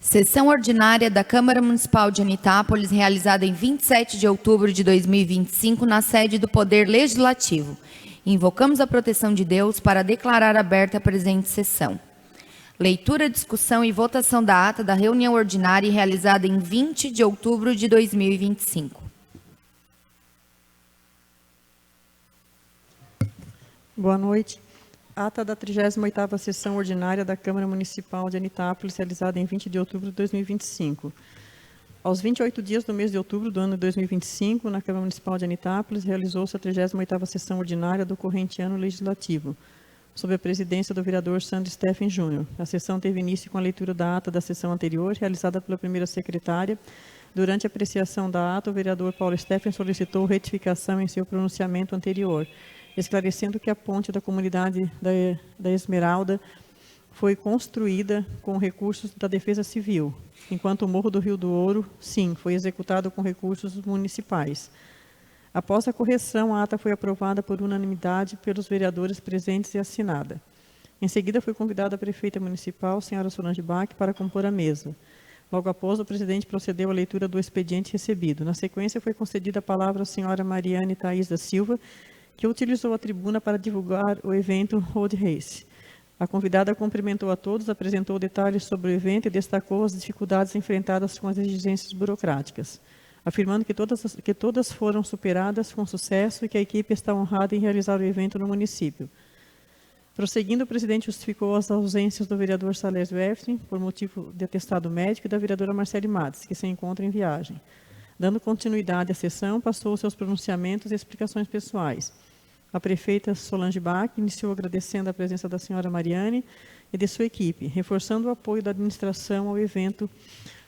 Sessão ordinária da Câmara Municipal de Anitápolis, realizada em 27 de outubro de 2025, na sede do Poder Legislativo. Invocamos a proteção de Deus para declarar aberta a presente sessão. Leitura, discussão e votação da ata da reunião ordinária realizada em 20 de outubro de 2025. Boa noite. Ata da 38ª Sessão Ordinária da Câmara Municipal de Anitápolis, realizada em 20 de outubro de 2025. Aos 28 dias do mês de outubro do ano de 2025, na Câmara Municipal de Anitápolis, realizou-se a 38ª Sessão Ordinária do corrente ano legislativo, sob a presidência do vereador Sandro Steffen Júnior. A sessão teve início com a leitura da ata da sessão anterior, realizada pela primeira secretária. Durante a apreciação da ata, o vereador Paulo Steffen solicitou retificação em seu pronunciamento anterior, esclarecendo que a ponte da comunidade da Esmeralda foi construída com recursos da Defesa Civil, enquanto o Morro do Rio do Ouro, sim, foi executado com recursos municipais. Após a correção, a ata foi aprovada por unanimidade pelos vereadores presentes e assinada. Em seguida, foi convidada a prefeita municipal, senhora Solange Bach, para compor a mesa. Logo após, o presidente procedeu à leitura do expediente recebido. Na sequência, foi concedida a palavra à senhora Mariane Thaís da Silva, que utilizou a tribuna para divulgar o evento Road Race. A convidada cumprimentou a todos, apresentou detalhes sobre o evento e destacou as dificuldades enfrentadas com as exigências burocráticas, afirmando que todas foram superadas com sucesso e que a equipe está honrada em realizar o evento no município. Prosseguindo, o presidente justificou as ausências do vereador Salés Werfling, por motivo de atestado médico, e da vereadora Marcele Matos, que se encontra em viagem. Dando continuidade à sessão, passou seus pronunciamentos e explicações pessoais. A prefeita Solange Bach iniciou agradecendo a presença da senhora Mariane e de sua equipe, reforçando o apoio da administração ao evento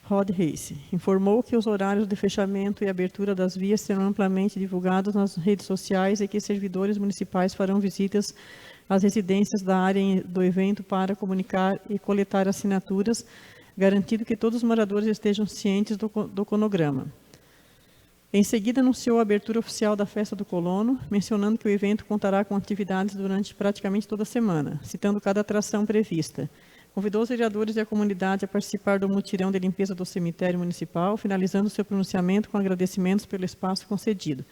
Road Race. Informou que os horários de fechamento e abertura das vias serão amplamente divulgados nas redes sociais e que servidores municipais farão visitas às residências da área do evento para comunicar e coletar assinaturas, garantindo que todos os moradores estejam cientes do cronograma. Em seguida, anunciou a abertura oficial da Festa do Colono, mencionando que o evento contará com atividades durante praticamente toda a semana, citando cada atração prevista. Convidou os vereadores e a comunidade a participar do mutirão de limpeza do cemitério municipal, finalizando seu pronunciamento com agradecimentos pelo espaço concedido.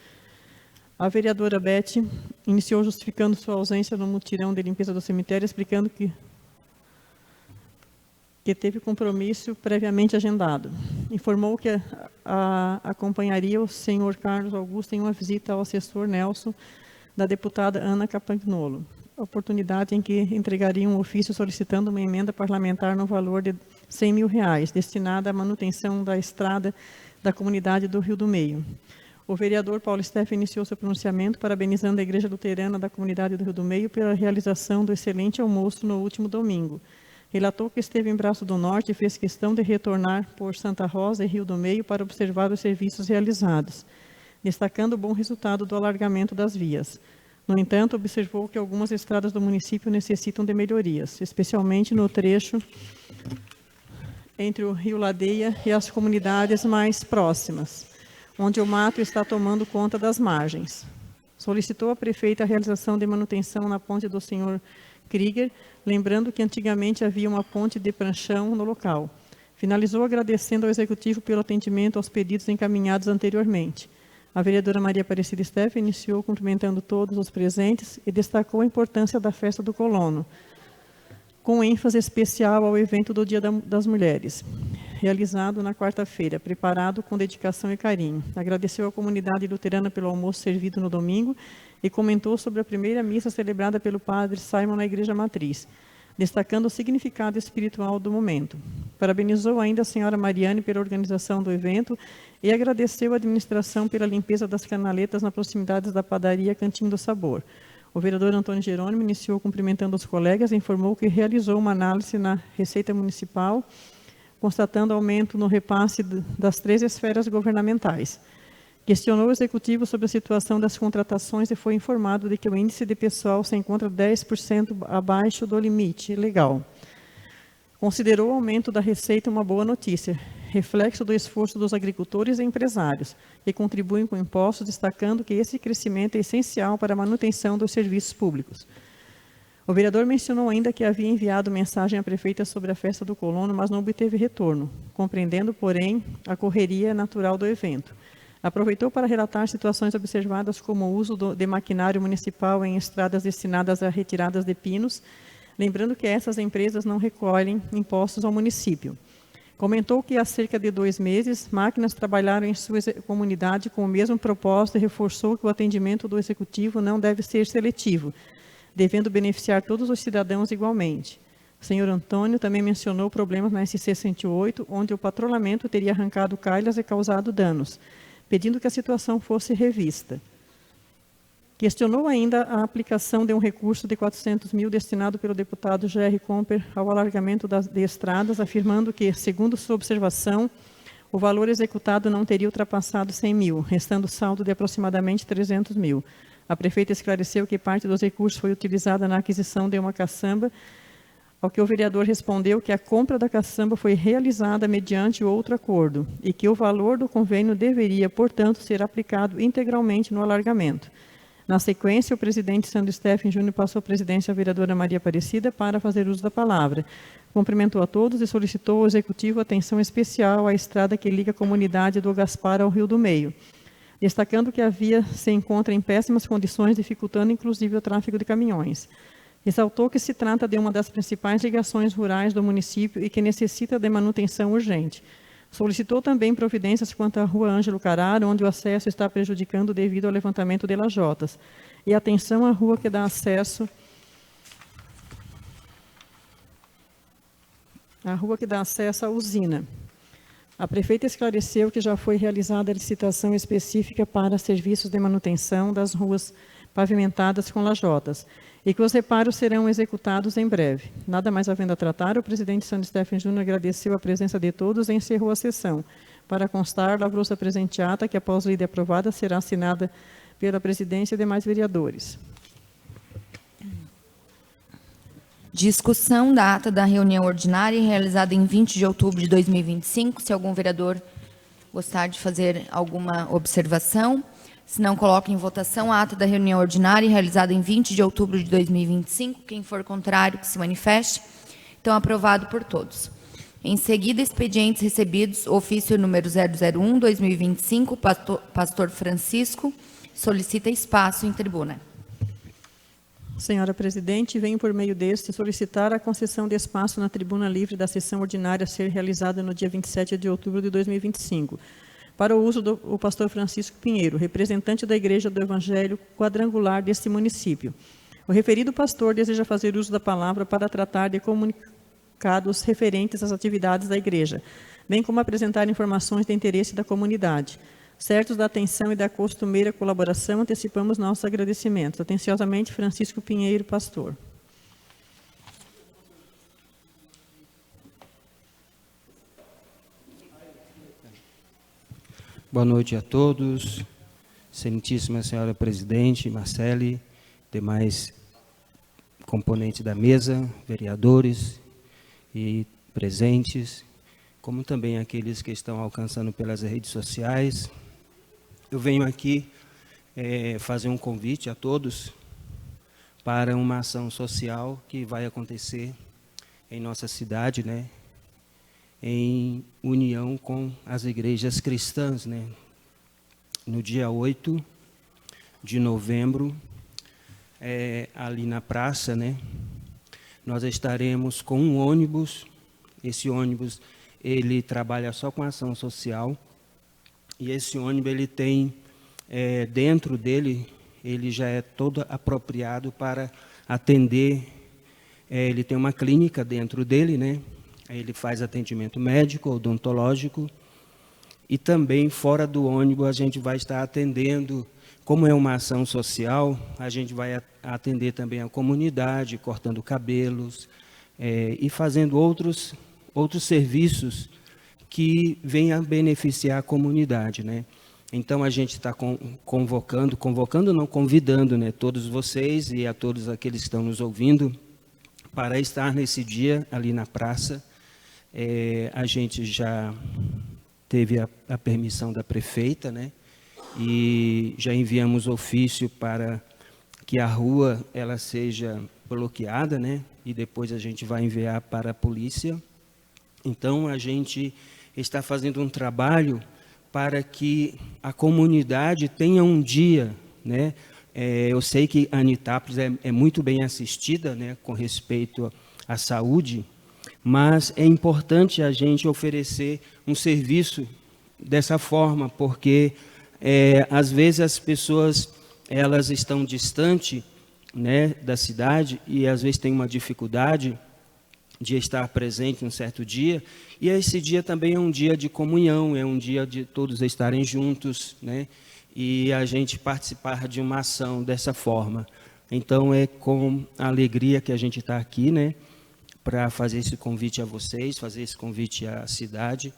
A vereadora Beth iniciou justificando sua ausência no mutirão de limpeza do cemitério, explicando que teve compromisso previamente agendado. Informou que acompanharia o senhor Carlos Augusto em uma visita ao assessor Nelson, da deputada Ana Campagnolo, oportunidade em que entregaria um ofício solicitando uma emenda parlamentar no valor de R$100 mil, destinada à manutenção da estrada da comunidade do Rio do Meio. O vereador Paulo Steffen iniciou seu pronunciamento parabenizando a Igreja Luterana da comunidade do Rio do Meio pela realização do excelente almoço no último domingo. Relatou que esteve em Braço do Norte e fez questão de retornar por Santa Rosa e Rio do Meio para observar os serviços realizados, destacando o bom resultado do alargamento das vias. No entanto, observou que algumas estradas do município necessitam de melhorias, especialmente no trecho entre o Rio Ladeia e as comunidades mais próximas, onde o mato está tomando conta das margens. Solicitou à prefeita a realização de manutenção na ponte do Sr. Krieger, lembrando que antigamente havia uma ponte de pranchão no local. Finalizou agradecendo ao Executivo pelo atendimento aos pedidos encaminhados anteriormente. A vereadora Maria Aparecida Steffen iniciou cumprimentando todos os presentes e destacou a importância da Festa do Colono, com ênfase especial ao evento do Dia das Mulheres, realizado na quarta-feira, preparado com dedicação e carinho. Agradeceu à comunidade luterana pelo almoço servido no domingo e comentou sobre a primeira missa celebrada pelo padre Simon na Igreja Matriz, destacando o significado espiritual do momento. Parabenizou ainda a senhora Mariane pela organização do evento e agradeceu à administração pela limpeza das canaletas na proximidade da padaria Cantinho do Sabor. O vereador Antônio Jerônimo iniciou cumprimentando os colegas e informou que realizou uma análise na Receita Municipal, constatando aumento no repasse das 3 esferas governamentais. Questionou o Executivo sobre a situação das contratações e foi informado de que o índice de pessoal se encontra 10% abaixo do limite legal. Considerou o aumento da receita uma boa notícia, reflexo do esforço dos agricultores e empresários, que contribuem com impostos, destacando que esse crescimento é essencial para a manutenção dos serviços públicos. O vereador mencionou ainda que havia enviado mensagem à prefeita sobre a festa do colono, mas não obteve retorno, compreendendo, porém, a correria natural do evento. Aproveitou para relatar situações observadas como o uso de maquinário municipal em estradas destinadas a retiradas de pinos, lembrando que essas empresas não recolhem impostos ao município. Comentou que há cerca de 2 meses, máquinas trabalharam em sua comunidade com o mesmo propósito e reforçou que o atendimento do executivo não deve ser seletivo, devendo beneficiar todos os cidadãos igualmente. O senhor Antônio também mencionou problemas na SC-108, onde o patrulhamento teria arrancado calhas e causado danos, pedindo que a situação fosse revista. Questionou ainda a aplicação de um recurso de 400 mil destinado pelo deputado J.R. Comper ao alargamento de estradas, afirmando que, segundo sua observação, o valor executado não teria ultrapassado 100 mil, restando saldo de aproximadamente 300 mil. A prefeita esclareceu que parte dos recursos foi utilizada na aquisição de uma caçamba, ao que o vereador respondeu que a compra da caçamba foi realizada mediante outro acordo e que o valor do convênio deveria, portanto, ser aplicado integralmente no alargamento. Na sequência, o presidente Sandro Steffen Júnior passou a presidência à vereadora Maria Aparecida para fazer uso da palavra. Cumprimentou a todos e solicitou ao executivo atenção especial à estrada que liga a comunidade do Gaspar ao Rio do Meio, destacando que a via se encontra em péssimas condições, dificultando inclusive o tráfego de caminhões. Ressaltou que se trata de uma das principais ligações rurais do município e que necessita de manutenção urgente. Solicitou também providências quanto à rua Ângelo Carraro, onde o acesso está prejudicando devido ao levantamento de lajotas, e atenção à rua que dá acesso à usina. A prefeita esclareceu que já foi realizada a licitação específica para serviços de manutenção das ruas pavimentadas com lajotas e que os reparos serão executados em breve. Nada mais havendo a tratar, o presidente Sandro Steffen Júnior agradeceu a presença de todos e encerrou a sessão. Para constar, lavrou-se a presente ata, que após lei aprovada será assinada pela presidência e demais vereadores. Discussão da ata da reunião ordinária realizada em 20 de outubro de 2025. Se algum vereador gostar de fazer alguma observação, se não, coloque em votação a ata da reunião ordinária realizada em 20 de outubro de 2025. Quem for contrário, que se manifeste. Então, aprovado por todos. Em seguida, expedientes recebidos, ofício número 001/2025, pastor Francisco, solicita espaço em tribuna. Senhora presidente, venho por meio deste solicitar a concessão de espaço na tribuna livre da sessão ordinária a ser realizada no dia 27 de outubro de 2025, para o uso do pastor Francisco Pinheiro, representante da Igreja do Evangelho Quadrangular deste município. O referido pastor deseja fazer uso da palavra para tratar de comunicados referentes às atividades da igreja, bem como apresentar informações de interesse da comunidade. Certos da atenção e da costumeira colaboração, antecipamos nossos agradecimentos. Atenciosamente, Francisco Pinheiro, pastor. Boa noite a todos, excelentíssima senhora presidente, Marcele, demais componentes da mesa, vereadores e presentes, como também aqueles que estão alcançando pelas redes sociais. Eu venho aqui fazer um convite a todos para uma ação social que vai acontecer em nossa cidade, né, em união com as igrejas cristãs, né, no dia 8 de novembro, ali na praça, né, nós estaremos com um ônibus. Esse ônibus, ele trabalha só com ação social, e esse ônibus, ele tem, dentro dele, ele já é todo apropriado para atender, ele tem uma clínica dentro dele, né? Ele faz atendimento médico, odontológico, e também fora do ônibus a gente vai estar atendendo, como é uma ação social, a gente vai atender também a comunidade, cortando cabelos, e fazendo outros serviços que venham a beneficiar a comunidade, né? Então, a gente está convidando, né, todos vocês e a todos aqueles que estão nos ouvindo para estar nesse dia ali na praça. A gente já teve a permissão da prefeita, né? E já enviamos ofício para que a rua ela seja bloqueada, né? E depois a gente vai enviar para a polícia. Então, a gente está fazendo um trabalho para que a comunidade tenha um dia, né? Eu sei que a Anitápolis é muito bem assistida, né, com respeito à saúde, mas é importante a gente oferecer um serviço dessa forma, porque às vezes as pessoas elas estão distantes, né, da cidade e às vezes tem uma dificuldade de estar presente um certo dia, e esse dia também é um dia de comunhão, é um dia de todos estarem juntos, né, e a gente participar de uma ação dessa forma. Então é com alegria que a gente está aqui, né, para fazer esse convite a vocês, fazer esse convite à cidade,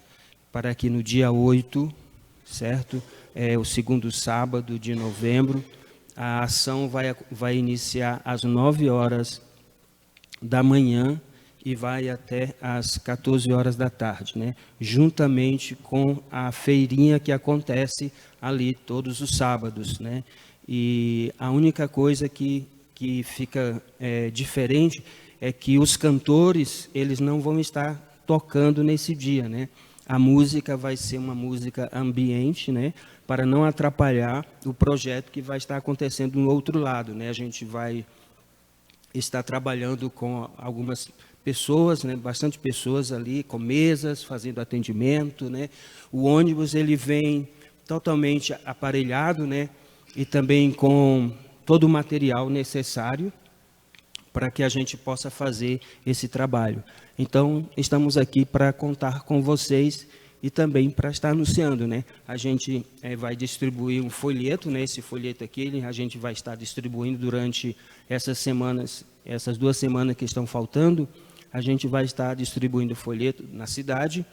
para que no dia 8, certo, o segundo sábado de novembro, a ação vai iniciar às 9 horas da manhã e vai até às 14 horas da tarde, né? Juntamente com a feirinha que acontece ali todos os sábados, né? E a única coisa que fica diferente é que os cantores eles não vão estar tocando nesse dia, né? A música vai ser uma música ambiente, né? Para não atrapalhar o projeto que vai estar acontecendo no outro lado, né? A gente vai estar trabalhando com algumas pessoas, né? Bastante pessoas ali, com mesas, fazendo atendimento, né? O ônibus ele vem totalmente aparelhado, né? E também com todo o material necessário para que a gente possa fazer esse trabalho. Então, estamos aqui para contar com vocês e também para estar anunciando, né? A gente vai distribuir um folheto, né? Esse folheto aqui, a gente vai estar distribuindo durante essas semanas, essas 2 semanas que estão faltando, a gente vai estar distribuindo o folheto na cidade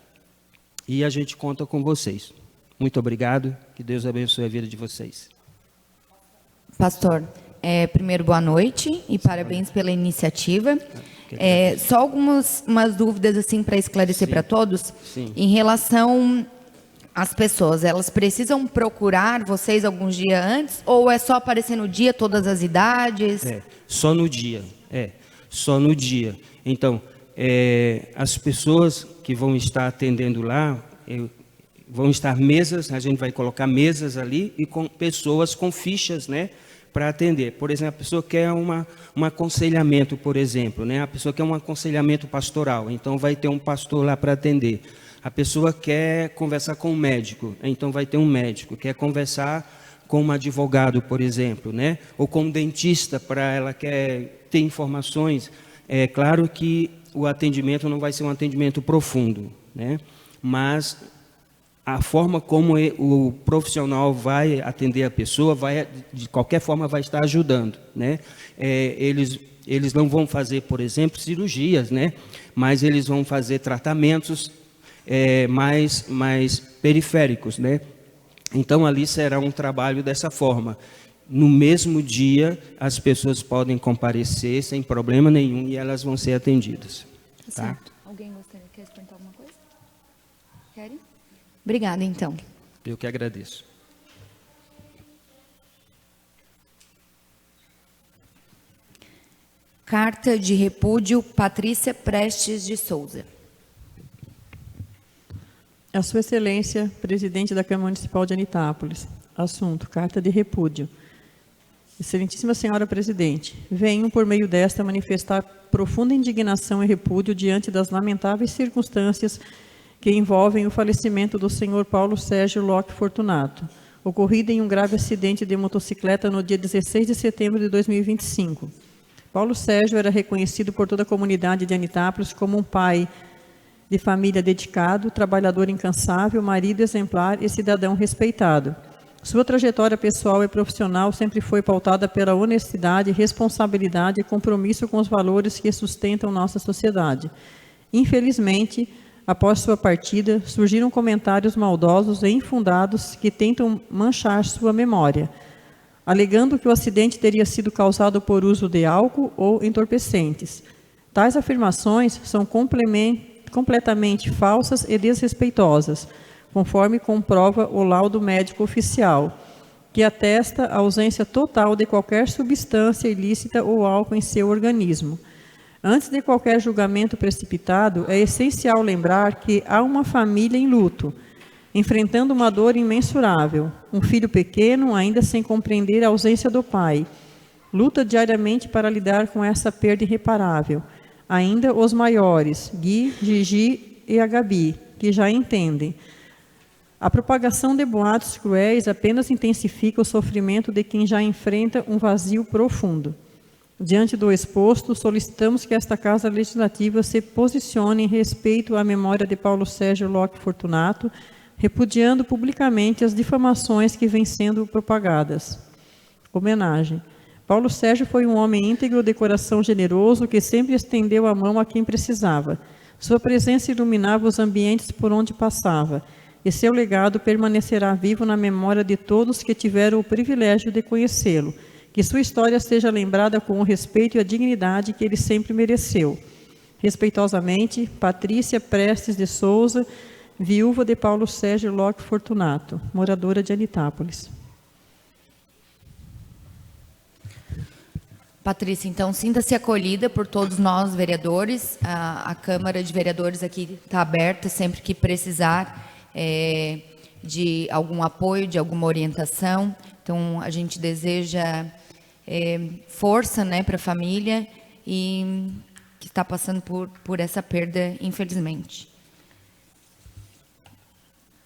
e a gente conta com vocês. Muito obrigado, que Deus abençoe a vida de vocês. Pastor, primeiro, boa noite e parabéns pela iniciativa. Só umas dúvidas assim para esclarecer para todos. Sim. Em relação às pessoas, elas precisam procurar vocês alguns dias antes ou é só aparecer no dia todas as idades? Só no dia. Só no dia. Então, as pessoas que vão estar atendendo lá, vão estar mesas, a gente vai colocar mesas ali e com pessoas com fichas, né? Para atender. Por exemplo, a pessoa quer um aconselhamento, por exemplo, né? A pessoa quer um aconselhamento pastoral, então vai ter um pastor lá para atender. A pessoa quer conversar com um médico, então vai ter um médico. Quer conversar com um advogado, por exemplo, né? Ou com um dentista, para ela quer ter informações. É claro que o atendimento não vai ser um atendimento profundo, né? Mas a forma como o profissional vai atender a pessoa, de qualquer forma, vai estar ajudando, né? Eles não vão fazer, por exemplo, cirurgias, né? Mas eles vão fazer tratamentos mais periféricos, né? Então, ali será um trabalho dessa forma. No mesmo dia, as pessoas podem comparecer sem problema nenhum e elas vão ser atendidas. Tá? Alguém quer perguntar alguma coisa? Querem? Obrigada, então. Eu que agradeço. Carta de repúdio, Patrícia Prestes de Souza. A Sua Excelência, Presidente da Câmara Municipal de Anitápolis. Assunto, carta de repúdio. Excelentíssima Senhora Presidente, venho, por meio desta, manifestar profunda indignação e repúdio diante das lamentáveis circunstâncias que envolvem o falecimento do senhor Paulo Sérgio Locke Fortunato, ocorrido em um grave acidente de motocicleta no dia 16 de setembro de 2025. Paulo Sérgio era reconhecido por toda a comunidade de Anitápolis como um pai de família dedicado, trabalhador incansável, marido exemplar e cidadão respeitado. Sua trajetória pessoal e profissional sempre foi pautada pela honestidade, responsabilidade e compromisso com os valores que sustentam nossa sociedade. Infelizmente, após sua partida, surgiram comentários maldosos e infundados que tentam manchar sua memória, alegando que o acidente teria sido causado por uso de álcool ou entorpecentes. Tais afirmações são completamente falsas e desrespeitosas, conforme comprova o laudo médico oficial, que atesta a ausência total de qualquer substância ilícita ou álcool em seu organismo. Antes de qualquer julgamento precipitado, é essencial lembrar que há uma família em luto, enfrentando uma dor imensurável. Um filho pequeno, ainda sem compreender a ausência do pai, luta diariamente para lidar com essa perda irreparável. Ainda os maiores, Gui, Gigi e a Gabi, que já entendem. A propagação de boatos cruéis apenas intensifica o sofrimento de quem já enfrenta um vazio profundo. Diante do exposto, solicitamos que esta Casa Legislativa se posicione em respeito à memória de Paulo Sérgio Locke Fortunato, repudiando publicamente as difamações que vêm sendo propagadas. Homenagem. Paulo Sérgio foi um homem íntegro, de coração generoso, que sempre estendeu a mão a quem precisava. Sua presença iluminava os ambientes por onde passava, e seu legado permanecerá vivo na memória de todos que tiveram o privilégio de conhecê-lo. Que sua história seja lembrada com o respeito e a dignidade que ele sempre mereceu. Respeitosamente, Patrícia Prestes de Souza, viúva de Paulo Sérgio Locke Fortunato, moradora de Anitápolis. Patrícia, então, sinta-se acolhida por todos nós, vereadores. A Câmara de Vereadores aqui está aberta sempre que precisar de algum apoio, de alguma orientação. Então, a gente deseja força, né, para a família e que está passando por essa perda, infelizmente.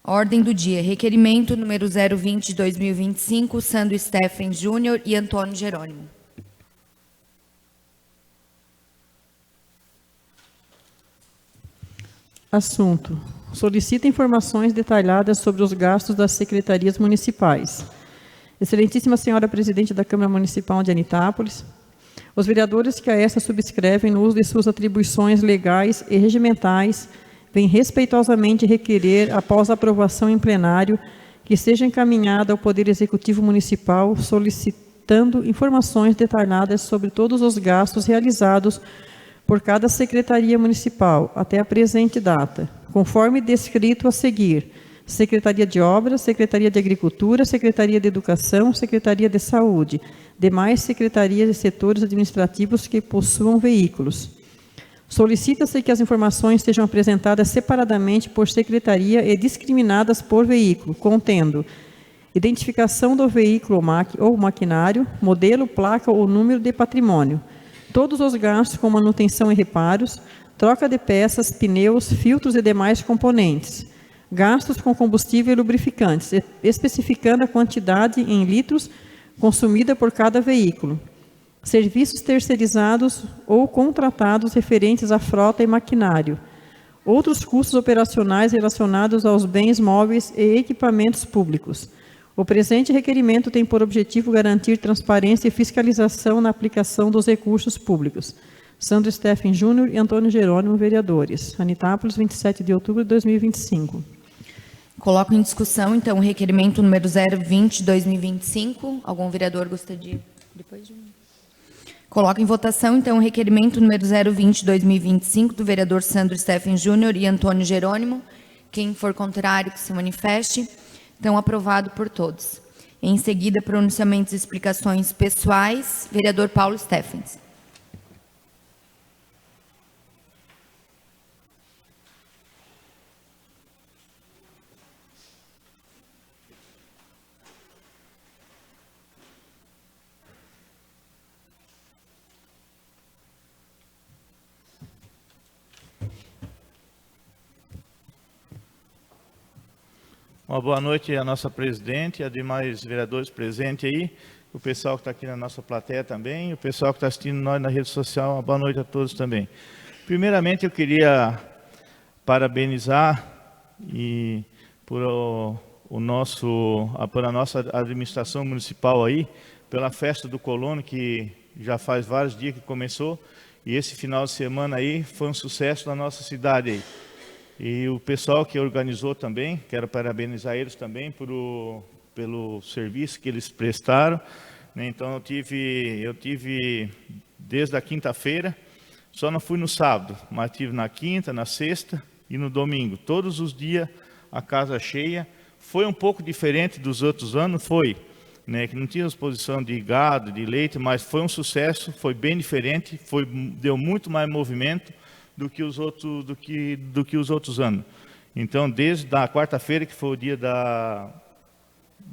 Ordem do dia. Requerimento número 020/2025, Sandro Stephen Júnior e Antônio Jerônimo. Assunto. Solicita informações detalhadas sobre os gastos das secretarias municipais. Excelentíssima Senhora Presidente da Câmara Municipal de Anitápolis, os vereadores que a esta subscrevem no uso de suas atribuições legais e regimentais vêm respeitosamente requerer, após a aprovação em plenário, que seja encaminhada ao Poder Executivo Municipal solicitando informações detalhadas sobre todos os gastos realizados por cada secretaria municipal até a presente data, conforme descrito a seguir: Secretaria de Obras, Secretaria de Agricultura, Secretaria de Educação, Secretaria de Saúde, demais secretarias e setores administrativos que possuam veículos. Solicita-se que as informações sejam apresentadas separadamente por secretaria e discriminadas por veículo, contendo identificação do veículo ou maquinário, modelo, placa ou número de patrimônio, todos os gastos com manutenção e reparos, troca de peças, pneus, filtros e demais componentes, gastos com combustível e lubrificantes, especificando a quantidade em litros consumida por cada veículo, serviços terceirizados ou contratados referentes à frota e maquinário, outros custos operacionais relacionados aos bens móveis e equipamentos públicos. O presente requerimento tem por objetivo garantir transparência e fiscalização na aplicação dos recursos públicos. Sandro Stephen Júnior e Antônio Jerônimo, vereadores. Anitápolis, 27 de outubro de 2025. Coloco em discussão, então, o requerimento número 020/2025. Algum vereador gostaria depois de... Coloco em votação, então, o requerimento número 020/2025 do vereador Sandro Stephen Júnior e Antônio Jerônimo. Quem for contrário, que se manifeste. Então, aprovado por todos. Em seguida, pronunciamentos e explicações pessoais. Vereador Paulo Stephens. Uma boa noite à nossa presidente, a demais vereadores presentes aí, o pessoal que está aqui na nossa plateia também, o pessoal que está assistindo nós na rede social, uma boa noite a todos também. Primeiramente, eu queria parabenizar por a nossa administração municipal aí, pela festa do colono, que já faz vários dias que começou, e esse final de semana aí foi um sucesso na nossa cidade aí. E o pessoal que organizou também, quero parabenizar eles também pelo serviço que eles prestaram. Então, eu tive desde a quinta-feira, só não fui no sábado, mas tive na quinta, na sexta e no domingo. Todos os dias a casa cheia. Foi um pouco diferente dos outros anos, foi. né, que não tinha exposição de gado, de leite, mas foi um sucesso, foi bem diferente, deu muito mais movimento do que os outros anos. Então, desde a quarta-feira, que foi o dia da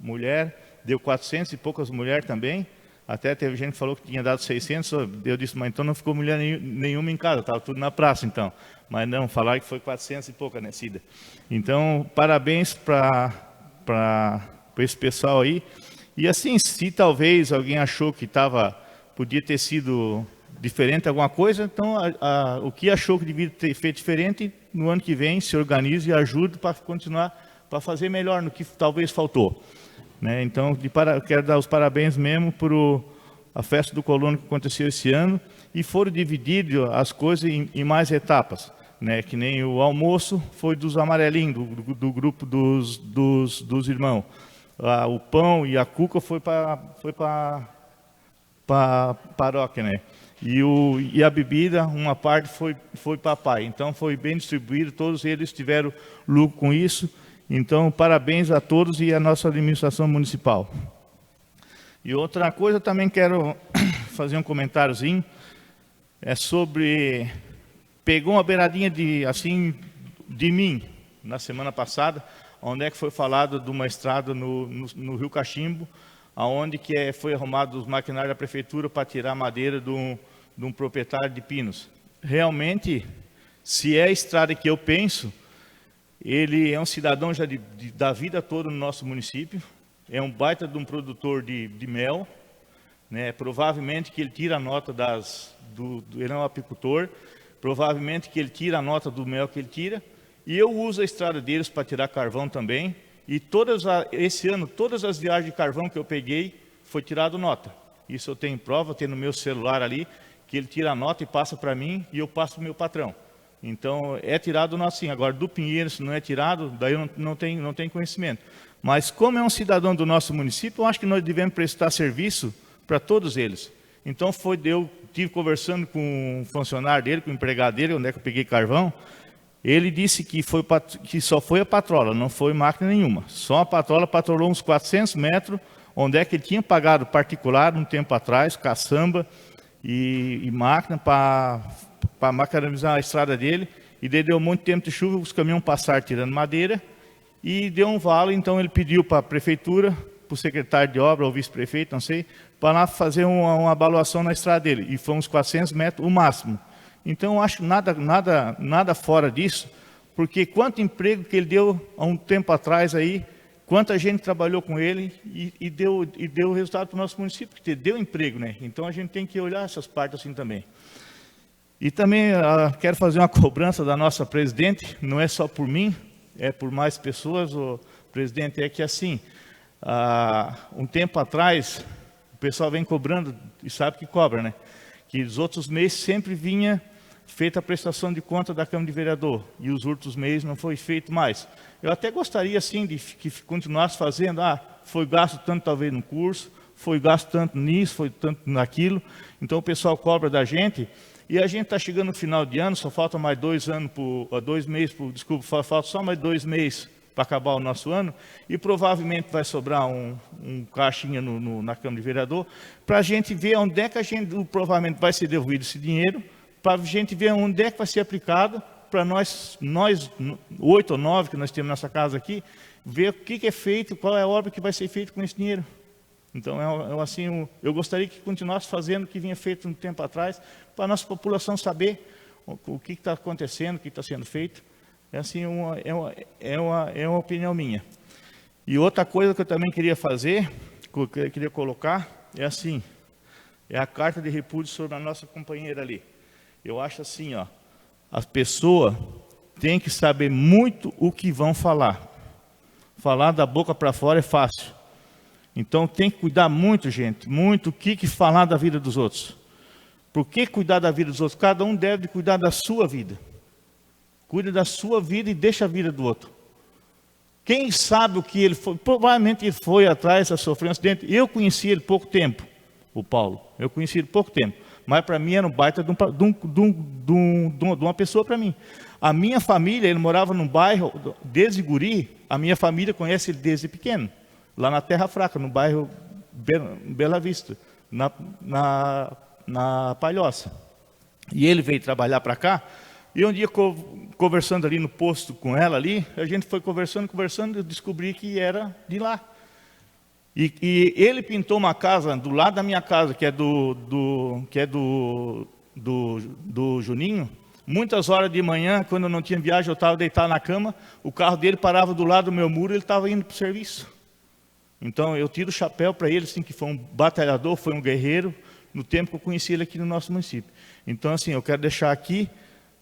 mulher, deu 400 e poucas mulheres também. Até teve gente que falou que tinha dado 600, eu disse, mas então não ficou mulher nenhuma em casa, estava tudo na praça então. Mas não, falaram que foi 400 e pouca, né, Cida? Então, parabéns para esse pessoal aí. E assim, se talvez alguém achou que podia ter sido diferente alguma coisa, então o que achou que devia ter feito diferente, no ano que vem se organize e ajude para continuar, para fazer melhor no que talvez faltou. Né? Então, quero dar os parabéns mesmo por a festa do colono que aconteceu esse ano, e foram divididas as coisas em mais etapas. Né? Que nem o almoço foi dos amarelinhos, do grupo dos irmãos. O pão e a cuca foi para a paróquia, né? E a bebida, uma parte foi para pai. Então, foi bem distribuído, todos eles tiveram lucro com isso. Então, parabéns a todos e à nossa administração municipal. E outra coisa, também quero fazer um comentáriozinho, é sobre... Pegou uma beiradinha de mim, na semana passada, onde é que foi falado de uma estrada no Rio Cachimbo, aonde foi arrumado os maquinários da prefeitura para tirar madeira de um proprietário de pinos. Realmente, se é a estrada que eu penso, ele é um cidadão já da vida toda no nosso município, é um baita de um produtor de mel, né? Provavelmente que ele tira a nota ele é um apicultor, provavelmente que ele tira a nota do mel que ele tira, e eu uso a estrada deles para tirar carvão também, e esse ano, todas as viagens de carvão que eu peguei, foi tirado nota. Isso eu tenho prova, tenho no meu celular ali, que ele tira a nota e passa para mim, e eu passo para o meu patrão. Então, é tirado nota sim. Agora, do Pinheiro, se não é tirado, daí eu não tenho conhecimento. Mas, como é um cidadão do nosso município, eu acho que nós devemos prestar serviço para todos eles. Então, eu estive conversando com um funcionário dele, com o empregado dele, onde é que eu peguei carvão. Ele disse que só foi a patrola, não foi máquina nenhuma. Só a patrola patrolou uns 400 metros, onde é que ele tinha pagado particular um tempo atrás, caçamba e máquina para macadamizar a estrada dele. E daí deu muito tempo de chuva, os caminhões passaram tirando madeira e deu um valo. Então ele pediu para a prefeitura, para o secretário de obra ou vice-prefeito, não sei, para lá fazer uma avaliação na estrada dele. E foi uns 400 metros o máximo. Então, eu acho nada fora disso, porque quanto emprego que ele deu há um tempo atrás aí, quanta gente trabalhou com ele e deu resultado para o nosso município, porque deu emprego, né? Então, a gente tem que olhar essas partes assim também. E também quero fazer uma cobrança da nossa presidente, não é só por mim, é por mais pessoas. O presidente, é que assim, um tempo atrás, o pessoal vem cobrando, e sabe que cobra, né? Que os outros meses sempre vinha feita a prestação de conta da Câmara de Vereador, e os outros meses não foi feito mais. Eu até gostaria, sim, de que continuasse fazendo, foi gasto tanto talvez no curso, foi gasto tanto nisso, foi tanto naquilo, então o pessoal cobra da gente, e a gente está chegando no final de ano, só falta mais 2 meses, falta só mais 2 meses para acabar o nosso ano, e provavelmente vai sobrar um caixinha na Câmara de Vereador, para a gente ver onde é que provavelmente vai ser devolvido esse dinheiro, para a gente ver onde é que vai ser aplicado, para nós 8 ou 9 que nós temos nessa casa aqui, ver o que é feito, qual é a obra que vai ser feita com esse dinheiro. Então, eu gostaria que continuasse fazendo o que vinha feito um tempo atrás, para a nossa população saber o que está acontecendo, o que está sendo feito. É uma opinião minha. E outra coisa que eu também queria fazer, que eu queria colocar, é a carta de repúdio sobre a nossa companheira ali. Eu acho assim, as pessoas têm que saber muito o que vão falar. Falar da boca para fora é fácil. Então tem que cuidar muito, gente, muito o que falar da vida dos outros. Por que cuidar da vida dos outros? Cada um deve cuidar da sua vida. Cuida da sua vida e deixa a vida do outro. Quem sabe o que ele foi? Provavelmente ele foi atrás, sofreu um acidente. Eu conheci ele pouco tempo, o Paulo. Eu conheci ele pouco tempo. Mas para mim era um baita de uma pessoa para mim. A minha família, ele morava num bairro, desde guri, a minha família conhece ele desde pequeno. Lá na Terra Fraca, no bairro Bela Vista, na Palhoça. E ele veio trabalhar para cá, e um dia conversando ali no posto com ela ali, a gente foi conversando, eu descobri que era de lá. E ele pintou uma casa do lado da minha casa, que é do Juninho. Muitas horas de manhã, quando eu não tinha viagem, eu estava deitado na cama, o carro dele parava do lado do meu muro, ele estava indo para o serviço. Então, eu tiro o chapéu para ele, assim, que foi um batalhador, foi um guerreiro, no tempo que eu conheci ele aqui no nosso município. Então, assim, eu quero deixar aqui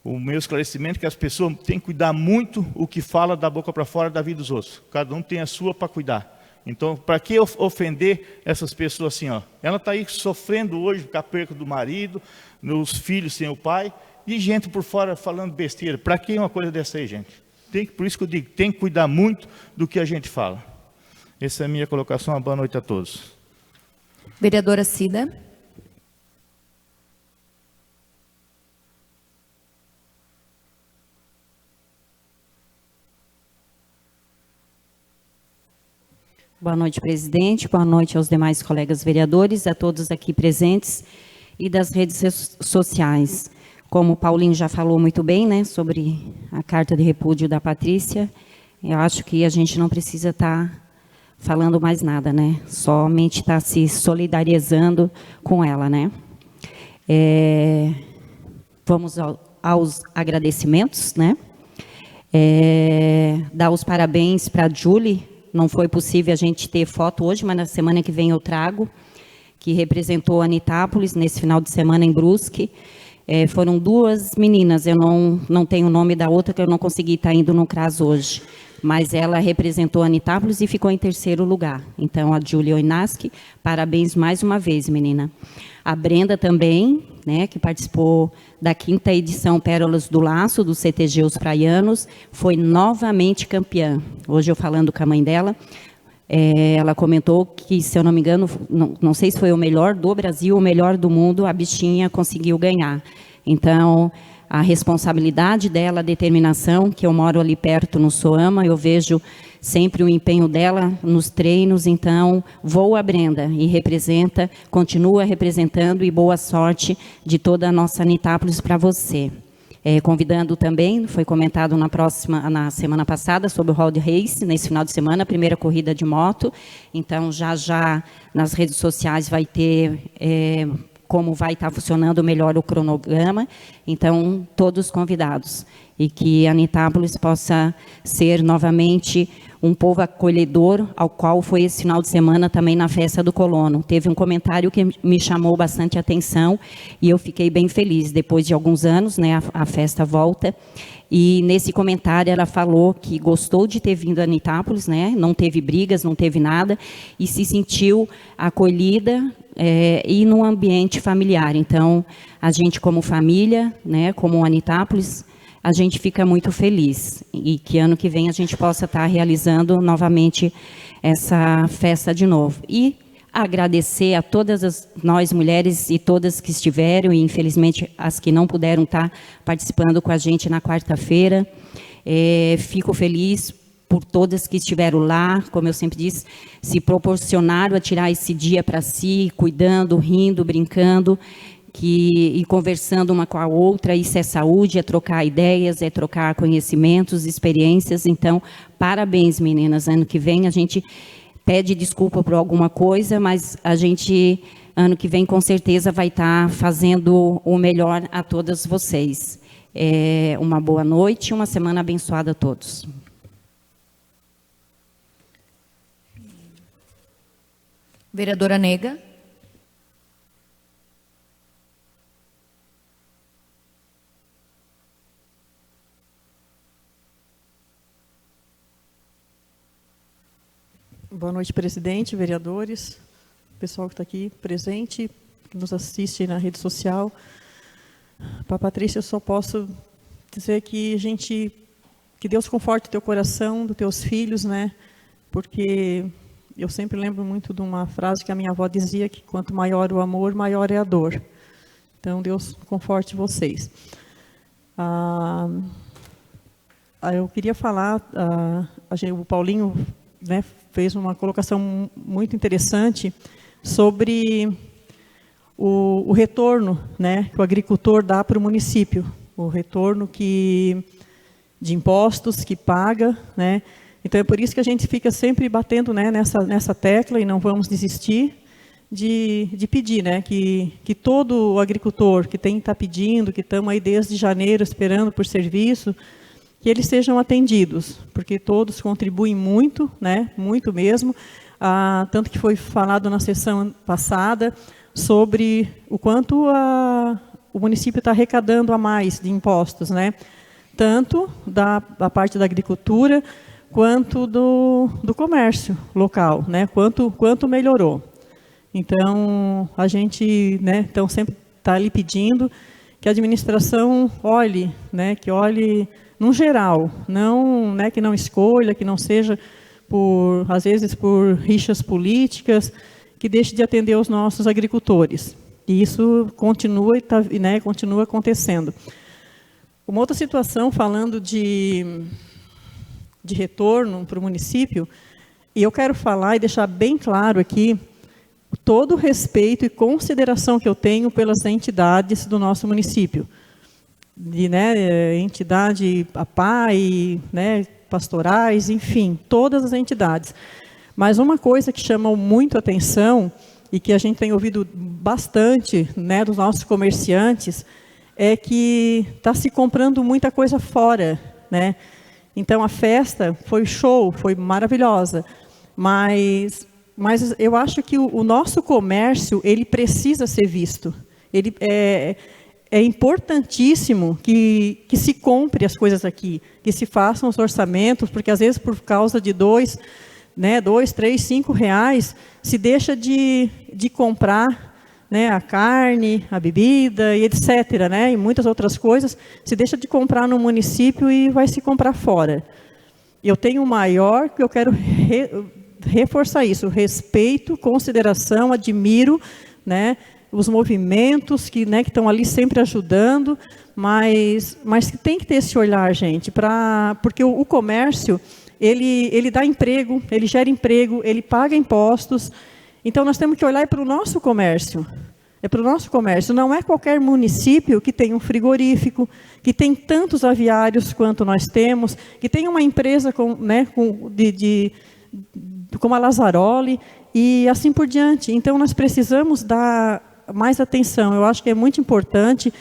o meu esclarecimento, que as pessoas têm que cuidar muito o que fala da boca para fora da vida dos outros. Cada um tem a sua para cuidar. Então, para que ofender essas pessoas assim, ó? Ela está aí sofrendo hoje com a perca do marido, os filhos sem o pai, e gente por fora falando besteira. Para que uma coisa dessa aí, gente? Por isso que eu digo, tem que cuidar muito do que a gente fala. Essa é a minha colocação. Uma boa noite a todos. Vereadora Cida. Boa noite, presidente. Boa noite aos demais colegas vereadores, a todos aqui presentes e das redes sociais. Como o Paulinho já falou muito bem, né, sobre a carta de repúdio da Patrícia, eu acho que a gente não precisa estar falando mais nada, né? Somente estar se solidarizando com ela, né? Vamos aos agradecimentos, né? Dar os parabéns para a Julie. Não foi possível a gente ter foto hoje, mas na semana que vem eu trago, que representou a Anitápolis nesse final de semana em Brusque. Foram duas meninas, eu não tenho o nome da outra, que eu não consegui estar indo no CRAS hoje, mas ela representou a Anitápolis e ficou em terceiro lugar. Então, a Júlia Oinaski, parabéns mais uma vez, menina. A Brenda também, né, que participou da 5ª edição Pérolas do Laço, do CTG Os Praianos, foi novamente campeã. Hoje eu falando com a mãe dela, ela comentou que, se eu não me engano, não sei se foi o melhor do Brasil ou o melhor do mundo, a bichinha conseguiu ganhar. Então, a responsabilidade dela, a determinação, que eu moro ali perto no Soama, eu vejo sempre o empenho dela nos treinos, então voa a Brenda e continua representando, e boa sorte de toda a nossa Anitápolis para você. Convidando também, foi comentado na semana passada sobre o Road Race, nesse final de semana, a primeira corrida de moto. Então, já nas redes sociais vai ter como vai estar funcionando melhor o cronograma. Então, todos convidados. E que a Anitápolis possa ser novamente um povo acolhedor, ao qual foi esse final de semana também na festa do Colono. Teve um comentário que me chamou bastante atenção e eu fiquei bem feliz. Depois de alguns anos, né, a festa volta. E nesse comentário ela falou que gostou de ter vindo a Anitápolis, né, não teve brigas, não teve nada, e se sentiu acolhida e num ambiente familiar. Então, a gente como família, né, como Anitápolis, a gente fica muito feliz, e que ano que vem a gente possa estar realizando novamente essa festa de novo. E agradecer a todas nós mulheres e todas que estiveram, e infelizmente as que não puderam estar participando com a gente na quarta-feira. Fico feliz por todas que estiveram lá, como eu sempre disse, se proporcionaram a tirar esse dia para si, cuidando, rindo, brincando, e conversando uma com a outra. Isso é saúde, é trocar ideias, é trocar conhecimentos, experiências. Então, parabéns, meninas. Ano que vem a gente pede desculpa por alguma coisa, mas a gente, ano que vem, com certeza, vai estar fazendo o melhor a todas vocês. Uma boa noite e uma semana abençoada a todos. Vereadora Nega. Boa noite, presidente, vereadores, pessoal que está aqui presente, que nos assiste na rede social. Para a Patrícia, eu só posso dizer que que Deus conforte o teu coração, dos teus filhos, né? Porque eu sempre lembro muito de uma frase que a minha avó dizia, que quanto maior o amor, maior é a dor. Então, Deus conforte vocês. Eu queria falar, o Paulinho, né, fez uma colocação muito interessante sobre o retorno, né, que o agricultor dá para o município, o retorno de impostos que paga, né. Então é por isso que a gente fica sempre batendo, né, nessa tecla, e não vamos desistir de pedir, né, que todo agricultor que está pedindo, que estamos aí desde janeiro esperando por serviço, que eles sejam atendidos, porque todos contribuem muito, né, muito mesmo, tanto que foi falado na sessão passada sobre o quanto o município está arrecadando a mais de impostos, né, tanto da parte da agricultura, quanto do comércio local, né, quanto melhorou. Então, a gente, né, então sempre está ali pedindo que a administração olhe, né, que olhe num geral, não, né, que não escolha, que não seja às vezes por rixas políticas, que deixe de atender os nossos agricultores. E isso continua, né, continua acontecendo. Uma outra situação, falando de retorno para o município, e eu quero falar e deixar bem claro aqui todo o respeito e consideração que eu tenho pelas entidades do nosso município. Né, entidade APAI, né, pastorais, enfim, todas as entidades. Mas uma coisa que chama muito a atenção, e que a gente tem ouvido bastante, né, dos nossos comerciantes, é que está se comprando muita coisa fora, né? Então a festa foi show, foi maravilhosa, mas eu acho que o nosso comércio, ele precisa ser visto. Ele é importantíssimo que se compre as coisas aqui, que se façam os orçamentos, porque às vezes por causa de R$2, 3, 5 reais, se deixa de comprar, né, a carne, a bebida e etc., né, e muitas outras coisas, se deixa de comprar no município e vai se comprar fora. Eu tenho maior, que eu quero reforçar isso, respeito, consideração, admiro, né, os movimentos que estão ali sempre ajudando, mas tem que ter esse olhar, gente, porque o comércio, ele dá emprego, ele gera emprego, ele paga impostos. Então nós temos que olhar para o nosso comércio. É para o nosso comércio. Não é qualquer município que tem um frigorífico, que tem tantos aviários quanto nós temos, que tem uma empresa como a Lazzaroli e assim por diante. Então nós precisamos dar mais atenção. Eu acho que é muito importante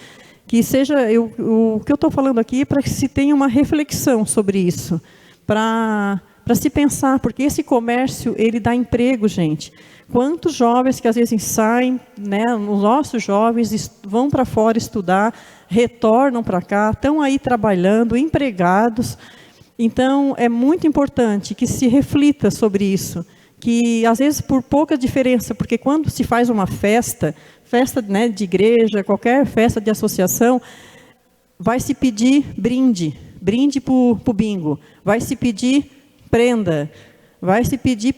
que seja, o que eu estou falando aqui, para que se tenha uma reflexão sobre isso, para se pensar, porque esse comércio, ele dá emprego, gente. Quantos jovens que às vezes saem, né, os nossos jovens vão para fora estudar, retornam para cá, estão aí trabalhando, empregados. Então, é muito importante que se reflita sobre isso, que às vezes por pouca diferença, porque quando se faz uma festa, né, de igreja, qualquer festa de associação, vai se pedir brinde para o bingo, vai se pedir prenda, vai se pedir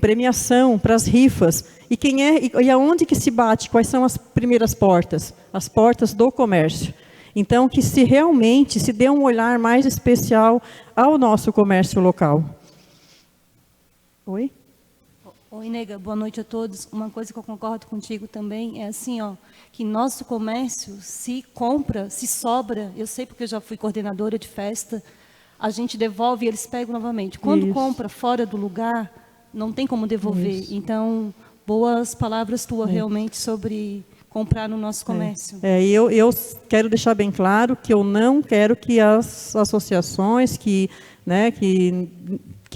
premiação para as rifas. E aonde que se bate? Quais são as primeiras portas? As portas do comércio. Então, que se realmente se dê um olhar mais especial ao nosso comércio local. Oi? Oi, nega, boa noite a todos. Uma coisa que eu concordo contigo também é assim, que nosso comércio, se compra, se sobra, eu sei porque eu já fui coordenadora de festa, a gente devolve e eles pegam novamente. Quando compra fora do lugar, não tem como devolver. Isso. Então, boas palavras tuas realmente sobre comprar no nosso comércio. E eu quero deixar bem claro que eu não quero que as associações que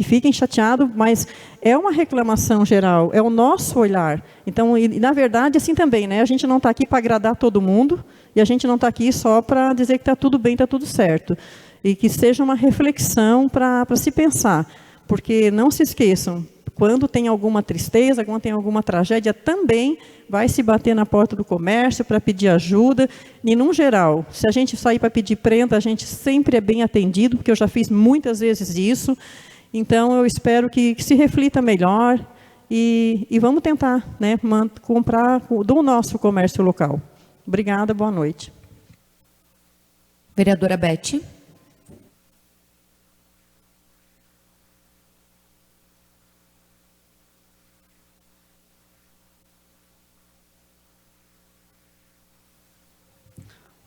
fiquem chateados, mas é uma reclamação geral, é o nosso olhar. Então, e na verdade, assim também, né? A gente não está aqui para agradar todo mundo, e a gente não está aqui só para dizer que está tudo bem, está tudo certo. E que seja uma reflexão para se pensar. Porque não se esqueçam, quando tem alguma tristeza, quando tem alguma tragédia, também vai se bater na porta do comércio para pedir ajuda. E, num geral, se a gente sair para pedir prenda, a gente sempre é bem atendido, porque eu já fiz muitas vezes isso. Então, eu espero que se reflita melhor e vamos tentar, né, comprar do nosso comércio local. Obrigada, boa noite. Vereadora Beth.